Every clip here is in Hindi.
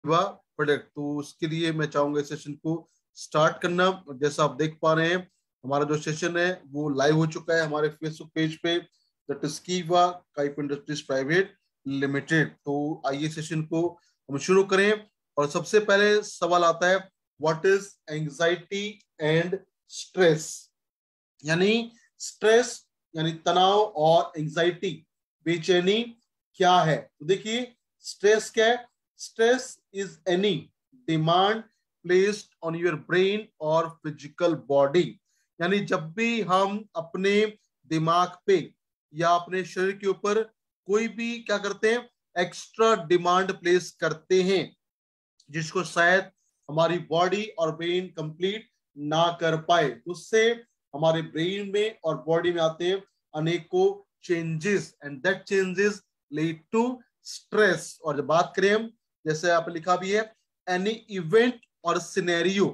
प्रोडक्ट। तो उसके लिए मैं चाहूंगा इस सेशन को स्टार्ट करना। और जैसा आप देख पा रहे हैं, हमारा जो सेशन है वो लाइव हो चुका है हमारे फेसबुक पेज पे, द टस्कीवा काइप इंडस्ट्रीज प्राइवेट लिमिटेड। तो आइए सेशन को हम शुरू करें। और सबसे पहले सवाल आता है, what is anxiety and stress? यानी स्ट्रेस यानी तनाव और एंजाइटी बेचैनी क्या है? तो देखिए, स्ट्रेस क्या है? Stress is any demand placed on your brain और फिजिकल बॉडी। यानी जब भी हम अपने दिमाग पे या अपने शरीर के ऊपर कोई भी क्या करते हैं, एक्स्ट्रा डिमांड प्लेस करते हैं, जिसको शायद हमारी बॉडी और ब्रेन कंप्लीट ना कर पाए, उससे हमारे ब्रेन में और बॉडी में आते हैं अनेकों changes, and that changes lead to stress. और जब बात करें हम, जैसे आप लिखा भी है, एनी इवेंट और scenario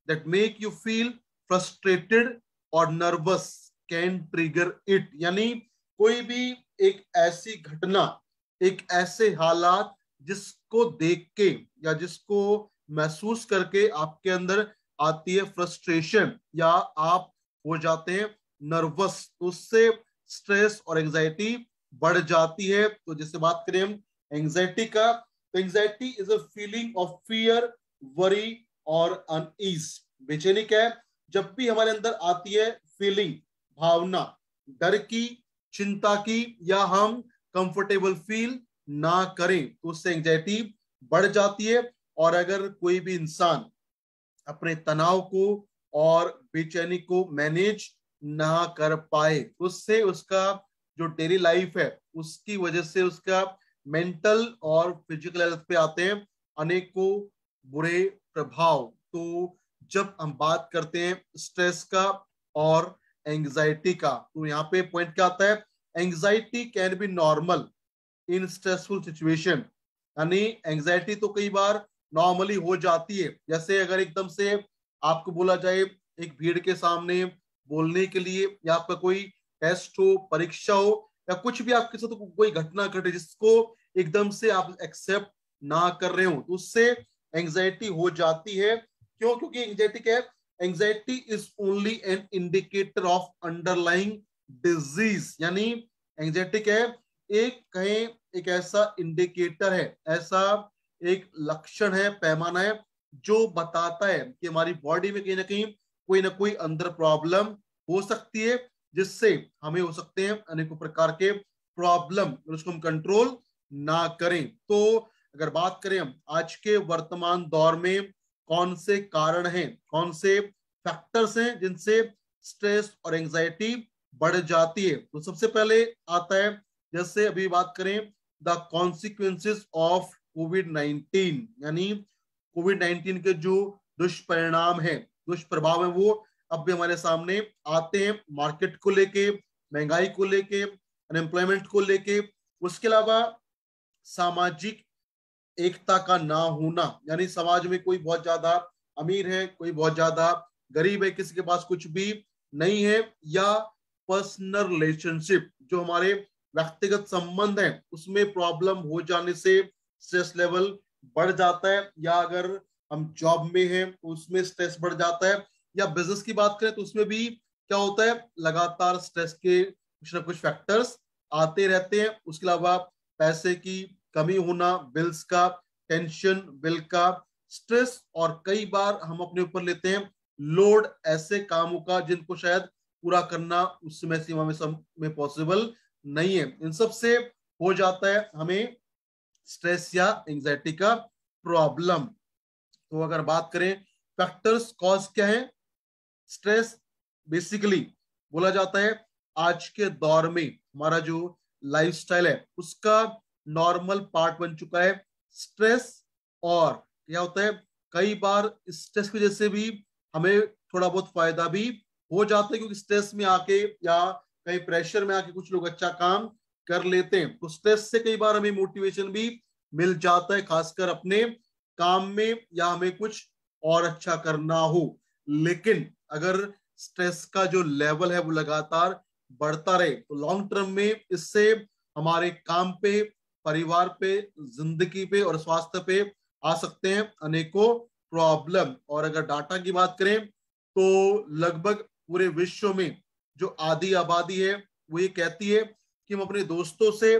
that make you feel frustrated और नर्वस कैन ट्रिगर इट। यानी कोई भी एक ऐसी घटना, एक ऐसे हालात जिसको देख के या जिसको महसूस करके आपके अंदर आती है फ्रस्ट्रेशन या आप हो जाते हैं नर्वस, तो उससे स्ट्रेस और एंजाइटी बढ़ जाती है। तो जैसे बात करें हम एंजाइटी का, तो anxiety is a feeling of fear, worry और अनईज। बेचैनी क्या है? जब भी हमारे अंदर आती है फीलिंग, भावना डर की, चिंता की, या हम कंफर्टेबल फील ना करें, तो उससे एंजाइटी बढ़ जाती है। और अगर कोई भी इंसान अपने तनाव को और बेचैनी को मैनेज ना कर पाए, तो उससे उसका जो डेली लाइफ है उसकी वजह से उसका मेंटल और फिजिकल हेल्थ पे आते हैं अनेकों बुरे प्रभाव। तो जब हम बात करते हैं स्ट्रेस का और एंजाइटी का, तो यहाँ पे पॉइंट क्या आता है? Anxiety can be normal in stressful situation. यानी एंजाइटी तो कई बार नॉर्मली हो जाती है। जैसे अगर एकदम से आपको बोला जाए एक भीड़ के सामने बोलने के लिए, या आपका कोई टेस्ट हो, परीक्षा हो, या कुछ भी आपके साथ कोई घटना घटे जिसको एकदम से आप एक्सेप्ट ना कर रहे हो, तो उससे एंजाइटी हो जाती है। क्यों? क्योंकि एंजाइटी क्या है? Anxiety is only an indicator of underlying disease. यानी एंजाइटी क्या है? एक कहें एक ऐसा इंडिकेटर है, ऐसा एक लक्षण है, पैमाना है, जो बताता है कि हमारी बॉडी में कहीं ना कोई अंदर प्रॉब्लम हो सकती है, जिससे हमें हो सकते हैं अनेकों प्रकार के प्रॉब्लम, और उसको हम कंट्रोल ना करें। तो अगर बात करें हम आज के वर्तमान दौर में कौन से कारण हैं, कौन से फैक्टर्स हैं जिनसे स्ट्रेस और एंजाइटी बढ़ जाती है, तो सबसे पहले आता है, जैसे अभी बात करें, द कॉन्सिक्वेंसेस ऑफ कोविड-19। यानी कोविड-19 के जो दुष्परिणाम है, दुष्प्रभाव है, वो अब भी हमारे सामने आते हैं, मार्केट को लेके, महंगाई को लेके, अनएम्प्लॉयमेंट को लेके। उसके अलावा सामाजिक एकता का ना होना, यानी समाज में कोई बहुत ज्यादा अमीर है, कोई बहुत ज्यादा गरीब है, किसी के पास कुछ भी नहीं है, या पर्सनल रिलेशनशिप जो हमारे व्यक्तिगत संबंध है उसमें प्रॉब्लम हो जाने से स्ट्रेस लेवल बढ़ जाता है। या अगर हम जॉब में हैं तो उसमें स्ट्रेस बढ़ जाता है, या बिजनेस की बात करें तो उसमें भी क्या होता है, लगातार स्ट्रेस के कुछ ना कुछ फैक्टर्स आते रहते हैं। उसके अलावा पैसे की कमी होना, बिल्स का टेंशन, बिल का स्ट्रेस, और कई बार हम अपने ऊपर लेते हैं लोड ऐसे कामों का जिनको शायद पूरा करना उस समय सीमा में पॉसिबल नहीं है। इन सब से हो जाता है हमें स्ट्रेस या एंजाइटी का प्रॉब्लम। तो अगर बात करें फैक्टर्स, कॉज क्या है स्ट्रेस, बेसिकली बोला जाता है आज के दौर में हमारा जो लाइफस्टाइल है उसका नॉर्मल पार्ट बन चुका है स्ट्रेस। और क्या होता है, कई बार स्ट्रेस की वजह से भी हमें थोड़ा बहुत फायदा भी हो जाता है, क्योंकि स्ट्रेस में आके या कहीं प्रेशर में आके कुछ लोग अच्छा काम कर लेते हैं, तो स्ट्रेस से कई बार हमें मोटिवेशन भी मिल जाता है, खासकर अपने काम में, या हमें कुछ और अच्छा करना हो। लेकिन अगर स्ट्रेस का जो लेवल है वो लगातार बढ़ता रहे, तो लॉन्ग टर्म में इससे हमारे काम पे, परिवार पे, जिंदगी पे और स्वास्थ्य पे आ सकते हैं अनेकों प्रॉब्लम। और अगर डाटा की बात करें तो लगभग पूरे विश्व में जो आधी आबादी है वो ये कहती है कि हम अपने दोस्तों से,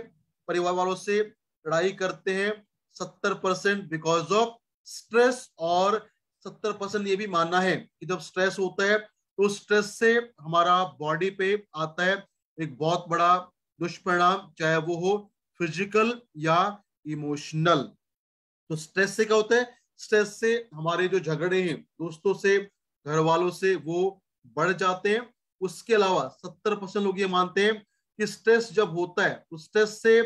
परिवार वालों से लड़ाई करते हैं 70% बिकॉज ऑफ स्ट्रेस। और 70% ये भी मानना है कि जब स्ट्रेस होता है तो स्ट्रेस से हमारा बॉडी पे आता है एक बहुत बड़ा दुष्परिणाम, चाहे वो हो फिजिकल या इमोशनल। तो स्ट्रेस से क्या होता है, स्ट्रेस से हमारे जो झगड़े हैं दोस्तों से, घर वालों से, वो बढ़ जाते हैं। उसके अलावा 70% लोग ये मानते हैं कि स्ट्रेस जब होता है तो स्ट्रेस से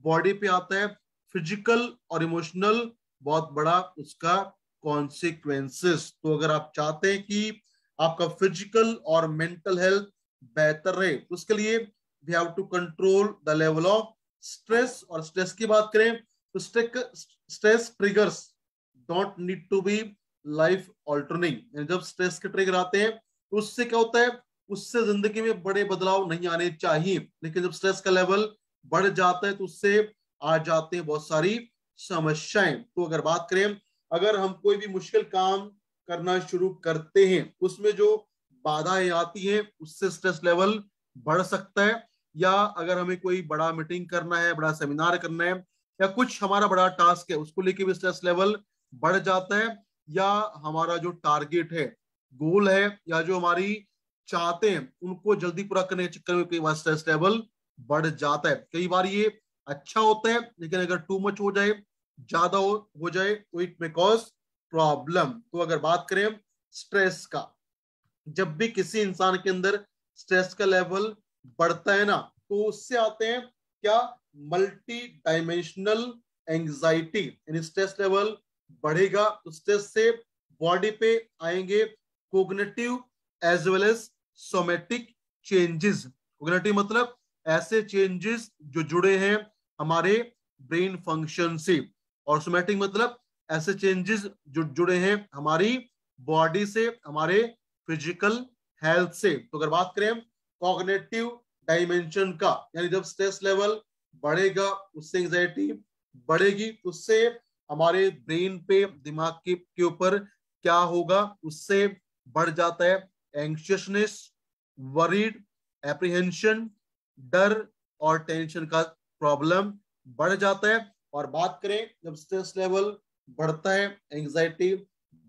बॉडी पे आता है फिजिकल और इमोशनल बहुत बड़ा उसका कॉन्सिक्वेंसेस। तो अगर आप चाहते हैं कि आपका फिजिकल और मेंटल हेल्थ बेहतर रहे तो उसके लिए we have to control the level of stress. और स्ट्रेस की बात करें तो stress triggers don't need to be life altering. जब स्ट्रेस के ट्रिगर आते हैं तो उससे क्या होता है, उससे जिंदगी में बड़े बदलाव नहीं आने चाहिए, लेकिन जब स्ट्रेस का लेवल बढ़ जाता है तो उससे आ जाते हैं बहुत सारी समस्याएं। तो अगर बात करें, अगर हम कोई भी मुश्किल काम करना शुरू करते हैं उसमें जो बाधाएं आती हैं उससे स्ट्रेस लेवल बढ़ सकता है। या अगर हमें कोई बड़ा मीटिंग करना है, बड़ा सेमिनार करना है, या कुछ हमारा बड़ा टास्क है उसको लेके भी स्ट्रेस लेवल बढ़ जाता है। या हमारा जो टारगेट है, गोल है, या जो हमारी चाहते हैं उनको जल्दी पूरा करने के चक्कर में कई बार स्ट्रेस लेवल बढ़ जाता है। कई बार ये अच्छा होता है, लेकिन अगर टू मच हो जाए, ज्यादा हो जाए तो इट मे कॉज प्रॉब्लम। तो अगर बात करें स्ट्रेस का, जब भी किसी इंसान के अंदर स्ट्रेस का लेवल बढ़ता है ना तो उससे आते हैं क्या, मल्टी डायमेंशनल एंजाइटी। यानी स्ट्रेस लेवल बढ़ेगा तो स्ट्रेस से बॉडी पे आएंगे cognitive as well as somatic changes. Cognitive मतलब ऐसे चेंजेस जो जुड़े हैं हमारे ब्रेन फंक्शन से, और सोमेटिक मतलब ऐसे चेंजेस जो जुड़े हैं हमारी बॉडी से, हमारे फिजिकल हेल्थ से। तो अगर बात करें कॉग्निटिव डायमेंशन का, यानी जब स्ट्रेस लेवल बढ़ेगा उससे एंजाइटी बढ़ेगी, उससे हमारे ब्रेन पे, दिमाग के ऊपर क्या होगा, उससे बढ़ जाता है एंग्शियसनेस, वरीड, एप्रीहेंशन, डर और टेंशन का प्रॉब्लम बढ़ जाता है। और बात करें जब स्ट्रेस लेवल बढ़ता है, एंजाइटी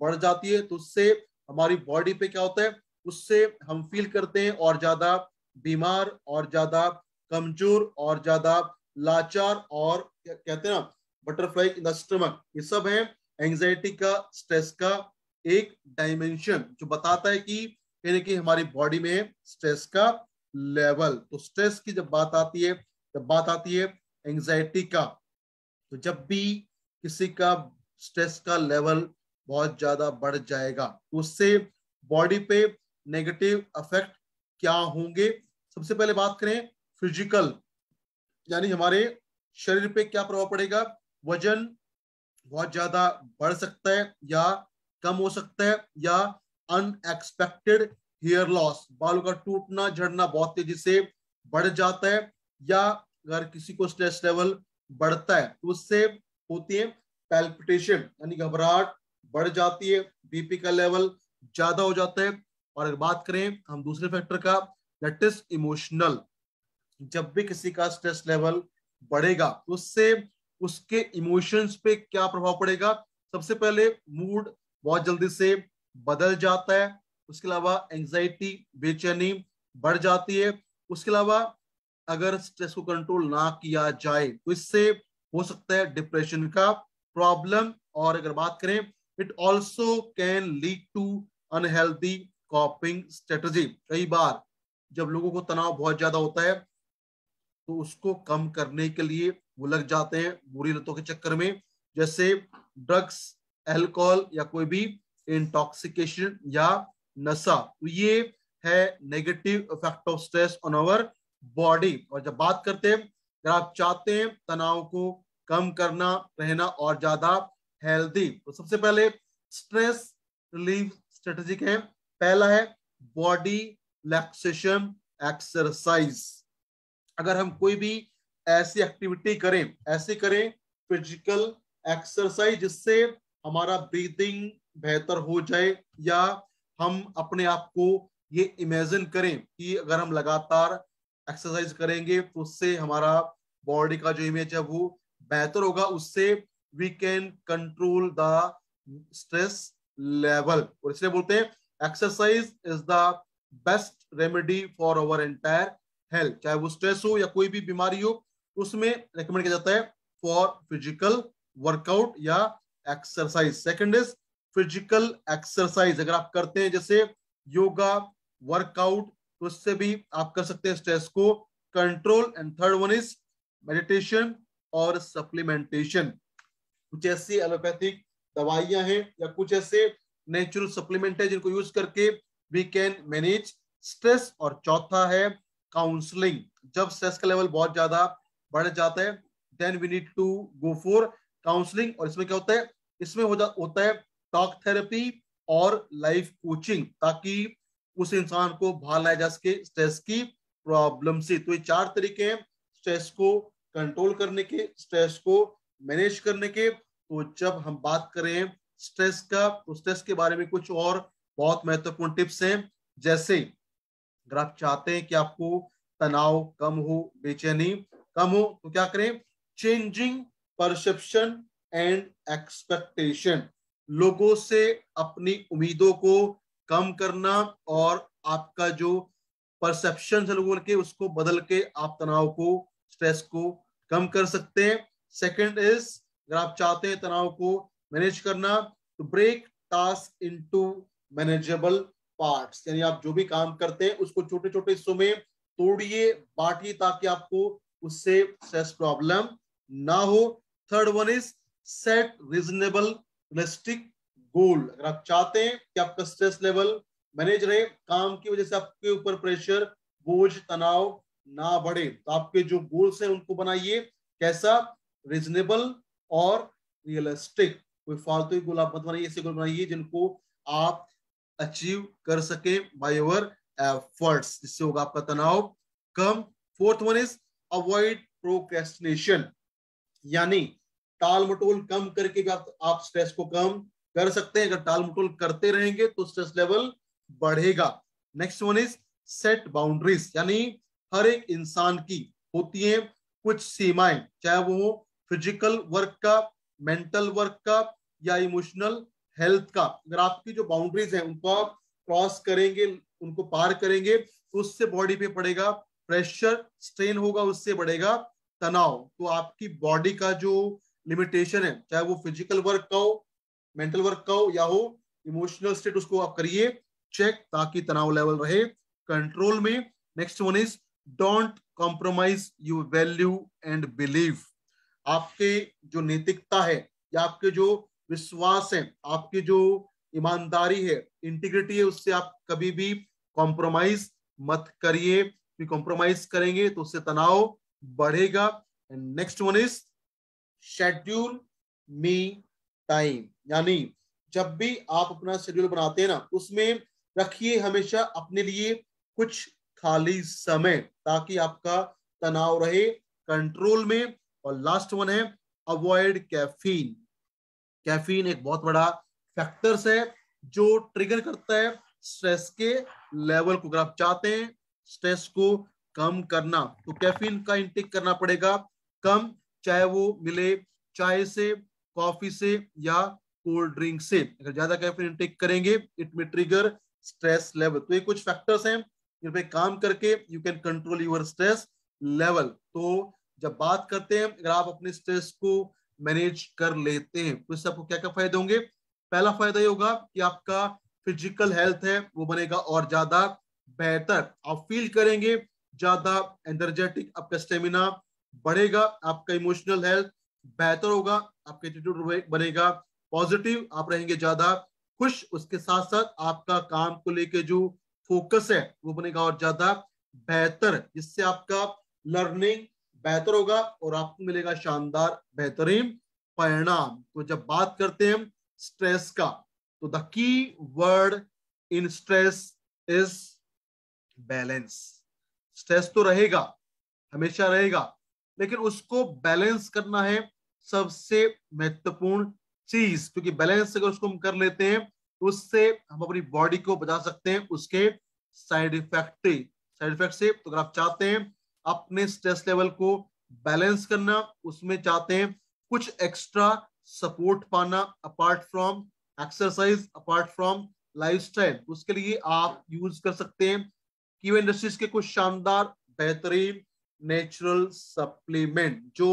बढ़ जाती है, तो उससे हमारी बॉडी पे क्या होता है, उससे हम फील करते हैं और ज्यादा बीमार, और ज्यादा कमजोर, और ज्यादा लाचार, और कहते हैं ना बटरफ्लाई इन द स्टमक। ये सब है एंजाइटी का, स्ट्रेस का एक डायमेंशन जो बताता है कि कहीं ना कहीं हमारी बॉडी में है स्ट्रेस का लेवल। तो स्ट्रेस की जब बात आती है, जब बात आती है एंजाइटी का, तो जब भी किसी का स्ट्रेस का लेवल बहुत ज्यादा बढ़ जाएगा तो उससे बॉडी पे नेगेटिव इफेक्ट क्या होंगे। सबसे पहले बात करें फिजिकल, यानी हमारे शरीर पे क्या प्रभाव पड़ेगा। वजन बहुत ज्यादा बढ़ सकता है या कम हो सकता है, या अनएक्सपेक्टेड हेयर लॉस, बालों का टूटना झड़ना बहुत तेजी से बढ़ जाता है। या अगर किसी को स्ट्रेस लेवल बढ़ता है तो उससे होती है पैल्पिटेशन, यानी घबराहट बढ़ जाती है, बीपी का लेवल ज्यादा हो जाता है। और अगर बात करें हम दूसरे फैक्टर का, दैट इज इमोशनल, जब भी किसी का स्ट्रेस लेवल बढ़ेगा तो उससे उसके इमोशंस पे क्या प्रभाव पड़ेगा। सबसे पहले मूड बहुत जल्दी से बदल जाता है, उसके अलावा एंजाइटी, बेचैनी बढ़ जाती है। उसके अलावा अगर स्ट्रेस को कंट्रोल ना किया जाए तो इससे हो सकता है डिप्रेशन का प्रॉब्लम। और अगर बात करें, it also can lead to unhealthy coping strategy. कई बार जब लोगों को तनाव बहुत ज्यादा होता है तो उसको कम करने के लिए वो लग जाते हैं बुरी लतों के चक्कर में, जैसे ड्रग्स, अल्कोहल, या कोई भी इंटॉक्सिकेशन या नशा। तो ये है negative effect of stress on our body. और जब बात करते हैं, अगर आप चाहते हैं तनाव को कम करना, रहना और ज्यादा हेल्दी, तो सबसे पहले स्ट्रेस रिलीफ स्ट्रेटेजी है। पहला है बॉडी रिलैक्सेशन एक्सरसाइज। अगर हम कोई भी ऐसी एक्टिविटी करें, ऐसे करें फिजिकल एक्सरसाइज जिससे हमारा ब्रीदिंग बेहतर हो जाए, या हम अपने आप को ये इमेजिन करें कि अगर हम लगातार एक्सरसाइज करेंगे तो उससे हमारा बॉडी का जो इमेज है वो बेहतर होगा, उससे we can control the stress level. और इसलिए बोलते हैं exercise is the best remedy for our entire health. चाहे वो स्ट्रेस हो या कोई भी बीमारी हो, उसमें रेकमेंड किया जाता है फॉर फिजिकल वर्कआउट या exercise. Second is physical exercise. अगर आप करते हैं जैसे योगा, वर्कआउट, तो उससे भी आप कर सकते हैं स्ट्रेस को control. And third one is meditation और सप्लीमेंटेशन। कुछ ऐसी एलोपैथिक दवाइयां हैं या कुछ ऐसे नेचुरल सप्लीमेंट है जिनको यूज करके वी कैन मैनेज स्ट्रेस। और चौथा है काउंसलिंग। जब स्ट्रेस का लेवल बहुत ज्यादा बढ़ जाता है then we need to go for counselling. और इसमें क्या होता है, इसमें होता है टॉक थेरेपी और लाइफ कोचिंग, ताकि उस इंसान को बाहर लाया जा सके स्ट्रेस की प्रॉब्लम से। तो ये चार तरीके हैं स्ट्रेस को कंट्रोल करने के, स्ट्रेस को मैनेज करने के। तो जब हम बात करें स्ट्रेस का, तो स्ट्रेस के बारे में कुछ और बहुत महत्वपूर्ण टिप्स हैं। जैसे अगर आप चाहते हैं कि आपको तनाव कम हो, बेचैनी कम हो, तो क्या करें, चेंजिंग परसेप्शन एंड एक्सपेक्टेशन। लोगों से अपनी उम्मीदों को कम करना और आपका जो परसेप्शन है लोगों के उसको बदल के आप तनाव को, स्ट्रेस को कम कर सकते हैं। सेकंड इज अगर आप चाहते हैं तनाव को मैनेज करना, तो break task into manageable parts. यानी आप जो भी काम करते हैं उसको छोटे छोटे हिस्सों में तोड़िए, बांटिए, ताकि आपको उससे स्ट्रेस प्रॉब्लम ना हो। Third one is set reasonable realistic गोल। अगर आप चाहते हैं कि आपका स्ट्रेस लेवल मैनेज रहे, काम की वजह से आपके ऊपर प्रेशर, बोझ, तनाव ना बढ़े, तो आपके जो गोल्स हैं उनको बनाइए कैसा, रीजनेबल और रियलिस्टिक। कोई फालतू गोल आप मत बनाइए, ऐसे गोल बनाइए जिनको आप अचीव कर सके बाय योर एफर्ट्स, जिससे होगा आपका तनाव कम। Fourth one is avoid procrastination. यानी टाल मटोल कम करके भी आप स्ट्रेस को कम कर सकते हैं। अगर टाल मटोल करते रहेंगे तो स्ट्रेस लेवल बढ़ेगा। Next one is set boundaries. यानी हर एक इंसान की होती है कुछ सीमाएं, चाहे वो फिजिकल वर्क का, मेंटल वर्क का या इमोशनल हेल्थ का। अगर आपकी जो बाउंड्रीज है उनको आप क्रॉस करेंगे, उनको पार करेंगे, तो उससे बॉडी पे पड़ेगा प्रेशर, स्ट्रेन होगा, उससे बढ़ेगा तनाव। तो आपकी बॉडी का जो लिमिटेशन है, चाहे वो फिजिकल वर्क का हो, मेंटल वर्क का हो या हो इमोशनल स्टेट, उसको आप करिए चेक, ताकि तनाव लेवल रहे कंट्रोल में। Next one is don't compromise your value and believe. आपके जो नैतिकता है या आपके जो विश्वास है, आपकी जो ईमानदारी है, इंटीग्रिटी है, उससे आप कभी भी कॉम्प्रोमाइज मत करिए, क्योंकि कॉम्प्रोमाइज करेंगे तो उससे तनाव बढ़ेगा। And next one is schedule me time. यानी जब भी आप अपना शेड्यूल बनाते हैं ना, उसमें रखिए हमेशा अपने लिए कुछ खाली समय, ताकि आपका तनाव रहे कंट्रोल में। और लास्ट वन है अवॉइड कैफीन। कैफीन एक बहुत बड़ा फैक्टर्स है जो ट्रिगर करता है स्ट्रेस के लेवल को। अगर आप चाहते हैं स्ट्रेस को कम करना, तो कैफीन का इंटेक करना पड़ेगा कम, चाहे वो मिले चाय से, कॉफी से या कोल्ड ड्रिंक से। अगर ज्यादा कैफीन इंटेक करेंगे इट में ट्रिगर स्ट्रेस लेवल। तो ये कुछ फैक्टर्स हैं जिन पे काम करके you can control your stress level. तो जब बात करते हैं अगर आप अपने स्ट्रेस को मैनेज कर लेते हैं तो इससे आपको क्या क्या फायदे होंगे। पहला फायदा ये होगा कि आपका फिजिकल हेल्थ है वो बनेगा और ज्यादा बेहतर, आप फील करेंगे ज्यादा एनर्जेटिक, आपका स्टेमिना बढ़ेगा, आपका इमोशनल हेल्थ बेहतर होगा, आपका एटीट्यूड बनेगा पॉजिटिव, आप रहेंगे ज्यादा खुश। उसके साथ साथ आपका काम को लेके जो फोकस है वो बनेगा और ज्यादा बेहतर, जिससे आपका लर्निंग बेहतर होगा और आपको मिलेगा शानदार बेहतरीन परिणाम। तो जब बात करते हैं स्ट्रेस का, तो the key word in stress is balance. Stress तो रहेगा, हमेशा रहेगा, लेकिन उसको बैलेंस करना है सबसे महत्वपूर्ण चीज, क्योंकि बैलेंस अगर उसको हम कर लेते हैं तो उससे हम अपनी बॉडी को बचा सकते हैं उसके साइड इफेक्ट से। तो अगर आप चाहते हैं अपने स्ट्रेस लेवल को बैलेंस करना, उसमें चाहते हैं कुछ एक्स्ट्रा सपोर्ट पाना apart from exercise, apart from lifestyle, उसके लिए आप यूज कर सकते हैं कीवा इंडस्ट्रीज के कुछ शानदार बेहतरीन नेचुरल सप्लीमेंट जो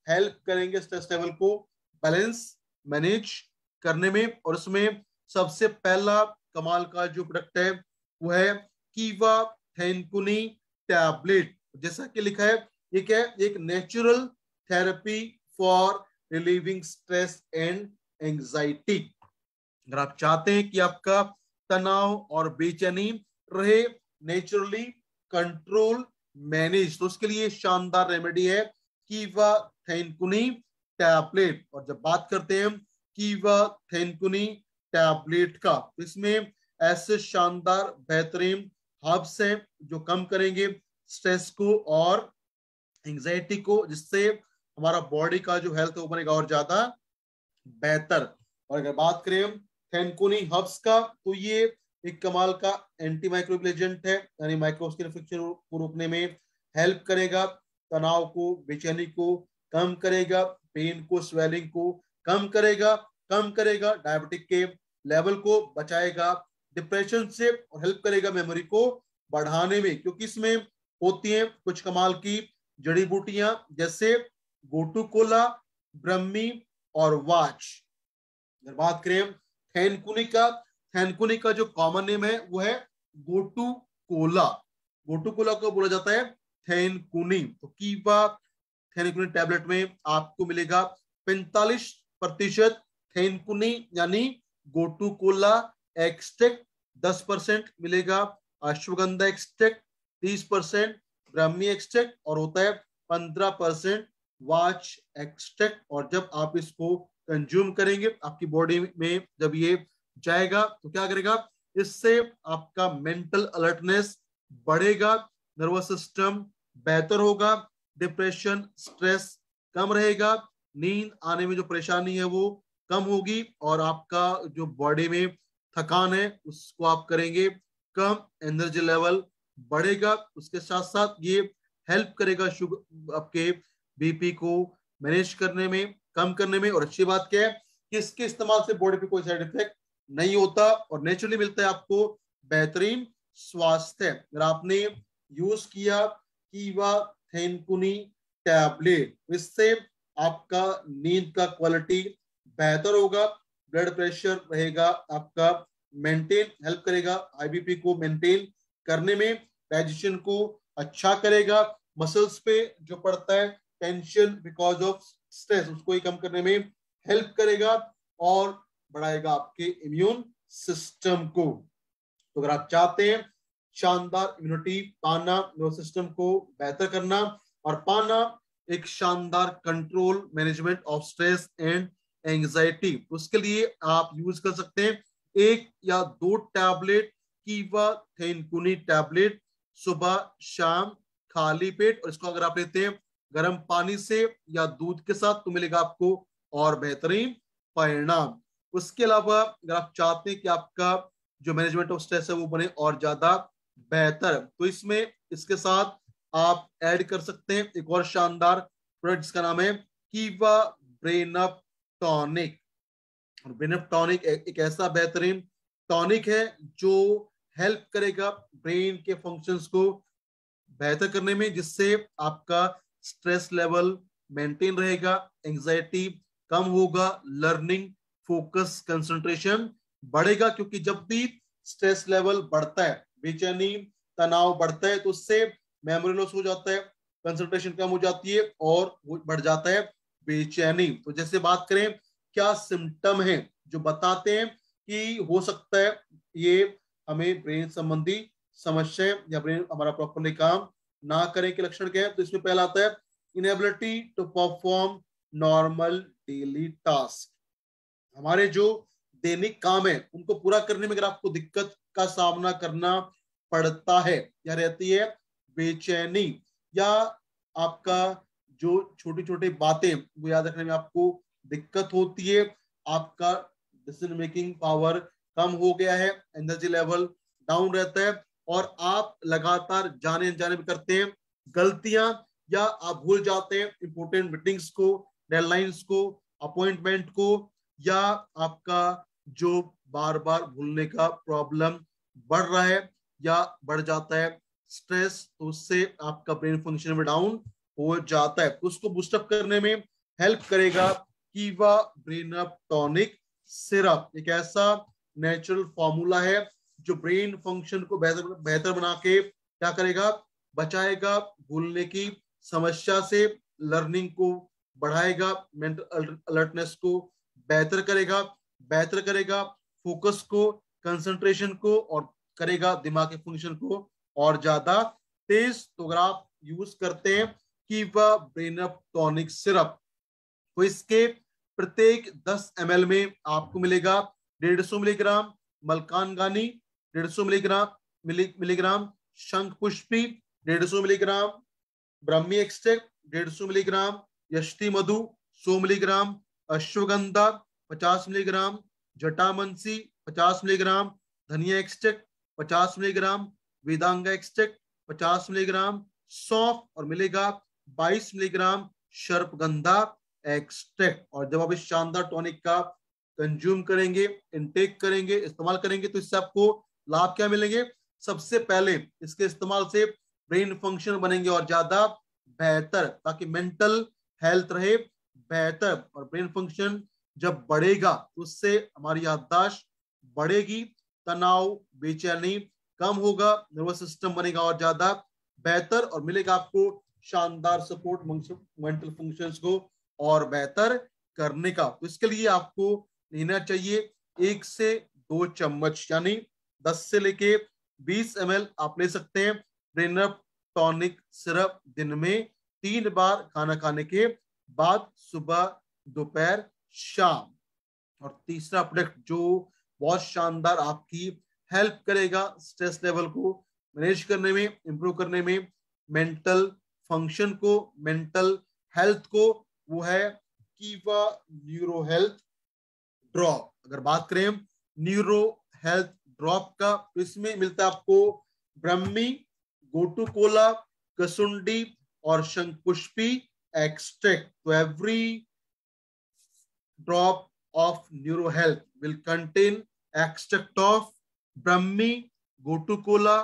हेल्प करेंगे स्ट्रेस लेवल को बैलेंस मैनेज करने में। और उसमें सबसे पहला कमाल का जो प्रोडक्ट है वो है कीवा थैंकुनी टैबलेट। जैसा कि लिखा है, ये क्या है, एक natural therapy for relieving stress and anxiety. अगर आप चाहते हैं कि आपका तनाव और बेचैनी रहे नेचुरली कंट्रोल मैनेज, तो उसके लिए शानदार रेमेडी है कीवा थैंकुनी टैबलेट। और जब बात करते हैं कीवा थैंकुनी टैबलेट का, तो इसमें ऐसे शानदार बेहतरीन हर्ब्स हैं जो कम करेंगे स्ट्रेस को और एंजाइटी को, जिससे हमारा बॉडी का जो हेल्थ है वो बनेगा और ज्यादा बेहतर। और अगर बात करें थैंकुनी हर्ब्स का, तो ये एक कमाल का एंटी माइक्रोबियल एजेंट है, यानी माइक्रोब्स के इन्फेक्शन को रोकने में हेल्प करेगा, तनाव को बेचैनी को कम करेगा, पेन को स्वेलिंग को कम करेगा, डायबिटिक के लेवल को बचाएगा डिप्रेशन से, और हेल्प करेगा मेमोरी को बढ़ाने में, क्योंकि इसमें होती हैं कुछ कमाल की जड़ी बूटियां जैसे गोटुकोला, ब्रह्मी और वाच। अगर बात करें थैंकुनी का जो कॉमन नेम है वो है गोटुकोला को बोला जाता है थैंकुनी। तो कीवा थैंकुनी टैबलेट में आपको मिलेगा 45% थैंकुनी यानी गोटुकोला एक्सट्रैक्ट, 10% मिलेगा अश्वगंधा एक्सट्रैक्ट, 30% ब्राह्मी एक्सट्रैक्ट और होता है 15% वाच एक्सट्रैक्ट। और जब आप इसको कंज्यूम करेंगे आपकी बॉडी में जब ये जाएगा तो क्या करेगा, इससे आपका मेंटल अलर्टनेस बढ़ेगा, नर्वस सिस्टम बेहतर होगा, डिप्रेशन स्ट्रेस कम रहेगा, नींद आने में जो परेशानी है वो कम होगी, और आपका जो बॉडी में थकान है उसको आप करेंगे कम, एनर्जी लेवल बढ़ेगा। उसके साथ साथ ये हेल्प करेगा शुगर आपके बीपी को मैनेज करने में, कम करने में। और अच्छी बात क्या है कि इसके इस्तेमाल से बॉडी पे कोई साइड इफेक्ट नहीं होता और नेचुरली मिलता है आपको बेहतरीन स्वास्थ्य। अगर आपने यूज किया कीवा थैंकुनी टैबलेट, इससे आपका नींद का क्वालिटी बेहतर होगा, ब्लड प्रेशर रहेगा आपका मेंटेन, हेल्प करेगा आईबीपी को मेंटेन करने में, डाइजेशन को अच्छा करेगा, मसल्स पे जो पड़ता है टेंशन बिकॉज ऑफ स्ट्रेस उसको ही कम करने में हेल्प करेगा और बढ़ाएगा आपके इम्यून सिस्टम को। तो अगर आप चाहते हैं शानदार इम्यूनिटी पाना, नर्वस सिस्टम को बेहतर करना और पाना एक शानदार control management of stress and anxiety, उसके लिए आप यूज कर सकते हैं 1 या 2 टैबलेट कीवा थैंकुनी टैबलेट सुबह शाम खाली पेट। और इसको अगर आप लेते हैं गर्म पानी से या दूध के साथ तो मिलेगा आपको और बेहतरीन परिणाम। उसके अलावा अगर आप चाहते हैं कि आपका जो मैनेजमेंट ऑफ स्ट्रेस है वो बने और ज्यादा बेहतर, तो इसमें इसके साथ आप ऐड कर सकते हैं एक और शानदार प्रोडक्ट जिसका नाम है कीवा ब्रेन अप टॉनिक। और ब्रेन अप टॉनिक एक ऐसा बेहतरीन टॉनिक है जो हेल्प करेगा ब्रेन के फंक्शंस को बेहतर करने में, जिससे आपका स्ट्रेस लेवल मेंटेन रहेगा, एंजाइटी कम होगा, लर्निंग फोकस कंसंट्रेशन बढ़ेगा। क्योंकि जब भी स्ट्रेस लेवल बढ़ता है, बेचैनी तनाव बढ़ता है, तो उससे मेमोरी लॉस हो जाता है, कंसंट्रेशन कम हो जाती है और बढ़ जाता है बेचैनी। तो जैसे बात करें क्या सिम्टम है जो बताते हैं कि हो सकता है ये हमें ब्रेन संबंधी समस्या या ब्रेन हमारा प्रॉपरली काम ना करें के लक्षण क्या है, तो इसमें पहला आता है inability to perform normal daily task. हमारे जो दैनिक काम है उनको पूरा करने में अगर आपको दिक्कत का सामना करना पड़ता है या रहती है बेचैनी, या आपका जो छोटी छोटी बातें वो याद रखने में आपको दिक्कत होती है, आपका डिसीजन मेकिंग पावर कम हो गया है, एनर्जी लेवल डाउन रहता है, और आप लगातार जाने अनजाने में करते हैं गलतियां, या आप भूल जाते हैं इंपोर्टेंट मीटिंग्स को, डेडलाइंस को, अपॉइंटमेंट को, या आपका जो बार बार भूलने का प्रॉब्लम बढ़ रहा है या बढ़ जाता है स्ट्रेस, तो उससे आपका ब्रेन फंक्शन में डाउन हो जाता है। तो उसको बूस्टअप करने में हेल्प करेगा कीवा ब्रेन अप टॉनिक सिरप। एक ऐसा नेचुरल फॉर्मूला है जो ब्रेन फंक्शन को बेहतर बेहतर बना के क्या करेगा, बचाएगा भूलने की समस्या से, लर्निंग को बढ़ाएगा, मेंटल अलर्टनेस को बेहतर करेगा फोकस को, कंसंट्रेशन को, और करेगा दिमाग के फंक्शन को और ज्यादा तेज। तो अगर आप यूज करते हैं कीवा ब्रेन अप टॉनिक सिरप, तो इसके प्रत्येक 10 ml में आपको मिलेगा 150 मिलीग्राम मलकानगानी, 150 मिलीग्राम शंख पुष्पी, 150 मिलीग्राम ब्राह्मी एक्सट्रैक्ट, 150 मिलीग्राम यष्टि मधु, 100 मिलीग्राम अश्वगंधा, 50 मिलीग्राम जटामंसी, 50 मिलीग्राम धनिया एक्सट्रैक्ट, 50 मिलीग्राम वेदांगा एक्सट्रैक्ट, 50 मिलीग्राम सौंफ, और मिलेगा 22 मिलीग्राम सर्पगंधा एक्सट्रैक्ट। और जब आप इस शानदार टॉनिक का कंज्यूम करेंगे, इनटेक करेंगे, इस्तेमाल करेंगे, तो इससे आपको लाभ क्या मिलेंगे? सबसे पहले इसके इस्तेमाल से ब्रेन फंक्शन बनेंगे और ज्यादा बेहतर, ताकि मेंटल हेल्थ रहे बेहतर, और ब्रेन फंक्शन जब बढ़ेगा तो उससे हमारी याददाश्त बढ़ेगी, तनाव बेचैनी कम होगा, नर्वस सिस्टम बनेगा और ज्यादा बेहतर, और मिलेगा आपको शानदार सपोर्ट मेंटल फंक्शंस को और बेहतर करने का। तो इसके लिए आपको लेना चाहिए 1 से 2 चम्मच, यानी 10 से लेके 20 ml आप ले सकते हैं ब्रेन अप टॉनिक सिरप, दिन में 3 बार खाना खाने के बाद, सुबह दोपहर शाम। और तीसरा प्रोडक्ट जो बहुत शानदार आपकी हेल्प करेगा स्ट्रेस लेवल को मैनेज करने में, इंप्रूव करने में, मेंटल फंक्शन को, मेंटल हेल्थ को, वो है कीवा न्यूरो हेल्थ ड्रॉप। अगर बात करें न्यूरो हेल्थ ड्रॉप का, तो इसमें मिलता है आपको ब्रह्मी, गोटुकोला, कसुंडी और शंखपुष्पी एक्सट्रैक्ट। तो every drop of neuro health will contain extract of Brahmi, गोटुकोला,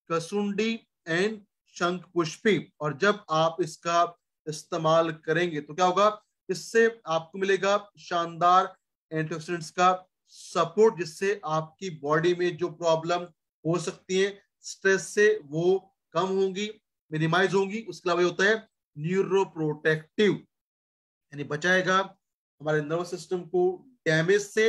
कसुंडी and Shankhpushpi. और जब आप इसका इस्तेमाल करेंगे तो क्या होगा, इससे आपको मिलेगा शानदार एंटीऑक्सीडेंट्स का सपोर्ट, जिससे आपकी बॉडी में जो प्रॉब्लम हो सकती है स्ट्रेस से वो कम होंगी, मिनिमाइज होंगी। उसके अलावा होता है न्यूरो प्रोटेक्टिव, यानी बचाएगा हमारे नर्वस सिस्टम को डैमेज से,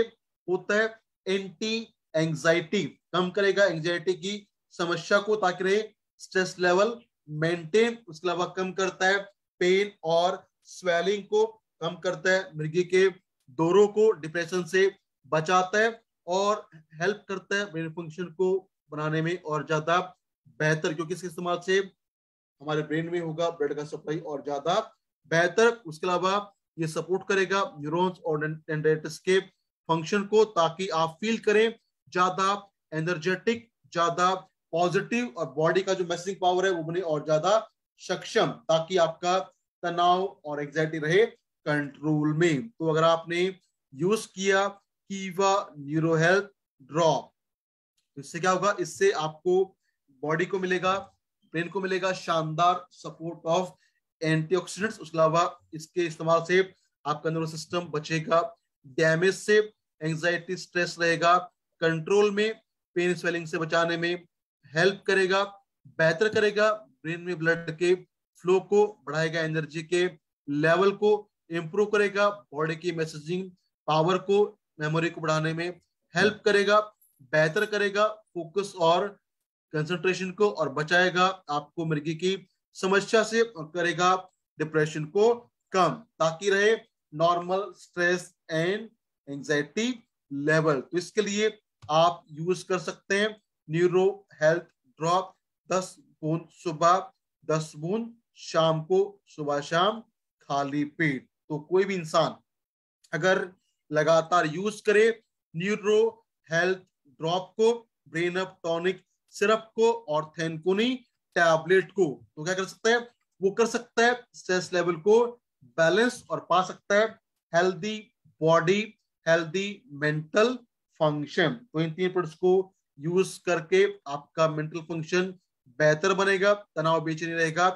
होता है एंटी एंजाइटी, कम करेगा एंजाइटी की समस्या को ताकि रहे स्ट्रेस लेवल मेंटेन। उसके अलावा कम करता है पेन और स्वेलिंग को, कम करता है मृगी के दौरों को, डिप्रेशन से बचाता है और हेल्प करता है ब्रेन फंक्शन को बनाने में और ज्यादा बेहतर, क्योंकि इसके इस्तेमाल से हमारे ब्रेन में होगा ब्लड का सप्लाई और ज्यादा बेहतर। उसके अलावा ये सपोर्ट करेगा न्यूरॉन्स और डेंड्राइटिस के फंक्शन को, ताकि आप फील करें ज्यादा एनर्जेटिक, ज्यादा पॉजिटिव, और बॉडी का जो मैसेजिंग पावर है वो बने और ज्यादा सक्षम, ताकि आपका तनाव और एंजाइटी रहे कंट्रोल में। तो अगर आपने यूज किया कीवा न्यूरो हेल्थ ड्रॉप, तो इससे क्या होगा, इससे आपको बॉडी को मिलेगा, ब्रेन को मिलेगा शानदार सपोर्ट ऑफ एंटीऑक्सीडेंट्स। उसके अलावा इसके इस्तेमाल से आपका नर्वस सिस्टम बचेगा डैमेज से, एंजाइटी स्ट्रेस रहेगा कंट्रोल में, पेन स्वेलिंग से बचाने में हेल्प करेगा, बेहतर करेगा ब्रेन में ब्लड के फ्लो को, बढ़ाएगा एनर्जी के लेवल को, इंप्रूव करेगा बॉडी की मैसेजिंग पावर को, मेमोरी को बढ़ाने में हेल्प करेगा, बेहतर करेगा फोकस और कंसंट्रेशन को, और बचाएगा आपको मृगी की समस्या से, और करेगा डिप्रेशन को कम, ताकि रहे normal stress and anxiety level. तो इसके लिए आप यूज कर सकते हैं न्यूरो हेल्थ ड्रॉप, 10 बूंद सुबह, 10 बूंद शाम को, सुबह शाम खाली पेट। तो कोई भी इंसान अगर लगातार यूज करे न्यूरो हेल्थ ड्रॉप को, ब्रेन अप टॉनिक सिरप को और थैंकोनी टैबलेट को, तो क्या कर सकता है, वो कर सकता है स्ट्रेस लेवल को बैलेंस और पा सकता है healthy body, healthy mental function. तो इन 3 प्रोडक्ट्स को यूज करके आपका मेंटल फंक्शन बेहतर बनेगा, तनाव बेचैनी रहेगा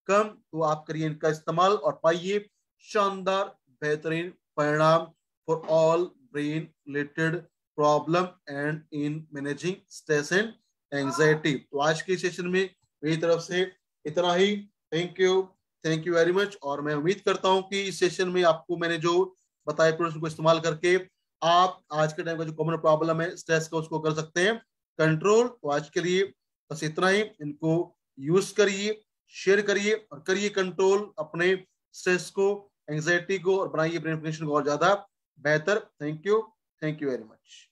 कम। तो आप करिए इनका इस्तेमाल और पाइए शानदार बेहतरीन परिणाम for all brain related problem and in managing stress and anxiety. तो आज के सेशन में मेरी तरफ से इतना ही। Thank you very much. और मैं उम्मीद करता हूं कि इस सेशन में आपको मैंने जो बताए प्रोडक्ट्स को इस्तेमाल करके आप आज के टाइम का जो कॉमन प्रॉब्लम है स्ट्रेस का, उसको कर सकते हैं कंट्रोल। तो आज के लिए बस इतना ही। इनको यूज करिए, शेयर करिए और करिए कंट्रोल अपने स्ट्रेस को, एंजाइटी को, और बनाइए ब्रेन फंक्शन को और ज्यादा बेहतर। Thank you very much.